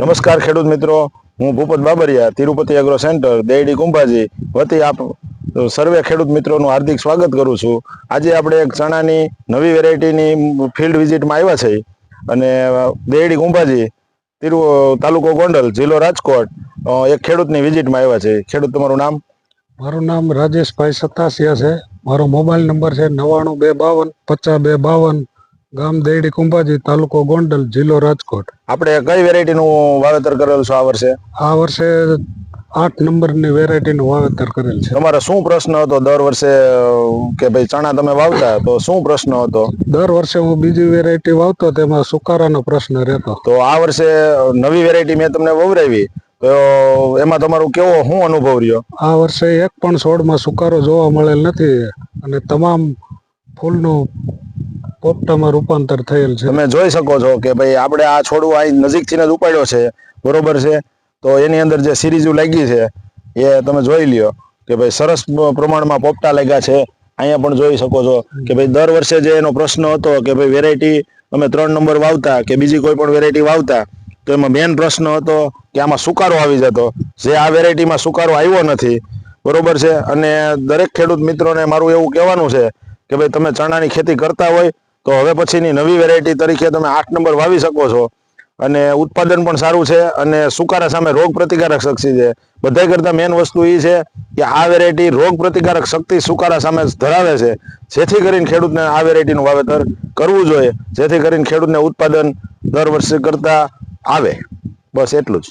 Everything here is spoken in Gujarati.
નમસ્કાર ખેડૂત મિત્રો, હું ભૂપત બાબરિયા, તિરુપતિ એગ્રો સેન્ટર, દેયડી કુંભાજી વતી આપ સર્વે ખેડૂત મિત્રોનું હાર્દિક સ્વાગત કરું છું. આજે આપણે એક ચણાની નવી વેરાયટીની ફિલ્ડ વિઝિટમાં આવ્યા છે અને દેયડી કુંભાજી તાલુકો ગોંડલ, જિલ્લો રાજકોટ એક ખેડૂતની વિઝિટમાં આવ્યા છે. ખેડૂત, તમારું નામ? મારું નામ રાજેશભાઈ સતાસિયા છે. મારો મોબાઈલ નંબર છે 9252 5052, ગામ દેયડી કુંભાજી, તાલુકો ગોંડલ, જિલ્લો રાજકોટ. આપણે કઈ વેરાયટીનું વાવેતર કરેલું છે આ વર્ષે? આ વર્ષે 8 નંબરની વેરાયટીનું વાવેતર કરેલ છે. તમારો શું પ્રશ્ન હતો દર વર્ષે કે ભાઈ ચણા તમે વાવતા, તો શું પ્રશ્ન હતો? દર વર્ષે હું બીજી વેરાયટી વાવતો, તેમાં સુકારાનો પ્રશ્ન રહેતો. તો આ વર્ષે નવી વેરાયટી મેં તમને વવરાવી, તો એમાં તમારું કેવો શું અનુભવ રહ્યો? આ વર્ષે એક પણ છોડમાં સુકારો જોવા મળેલ નથી અને તમામ ફૂલનું પોપટામાં રૂપાંતર થયેલ છે. તમે જોઈ શકો છો કે ભાઈ આપણે આ છોડવું અહીં નજીકથી જ ઉપાડ્યો છે, બરોબર છે? તો એની અંદર જે સિરીઝો લાગી છે એ તમે જોઈ લ્યો કે ભાઈ સરસ પ્રમાણમાં પોપટા લાગ્યા છે. અહીંયા પણ જોઈ શકો છો કે ભાઈ દર વર્ષે જે એનો પ્રશ્ન હતો કે ભાઈ વેરાયટી તમે 3 નંબર વાવતા કે બીજી કોઈ પણ વેરાયટી વાવતા, તો એમાં મેન પ્રશ્ન હતો કે આમાં સુકારો આવી જતો, જે આ વેરાયટીમાં સુકારો આવ્યો નથી, બરોબર છે? અને દરેક ખેડૂત મિત્રોને મારું એવું કહેવાનું છે કે ભાઈ તમે ચણાની ખેતી કરતા હોય તો હવે પછીની નવી વેરાયટી તરીકે તમે 8 નંબર વાવી શકો છો અને ઉત્પાદન પણ સારું છે અને સુકારા સામે રોગ પ્રતિકારક શક્તિ છે. બધા કરતા મેન વસ્તુ એ છે કે આ વેરાયટી રોગ પ્રતિકારક શક્તિ સુકારા સામે ધરાવે છે, જેથી કરીને ખેડૂતને આ વેરાયટીનું વાવેતર કરવું જોઈએ, જેથી કરીને ખેડૂતને ઉત્પાદન દર વર્ષે કરતા આવે. બસ એટલું જ.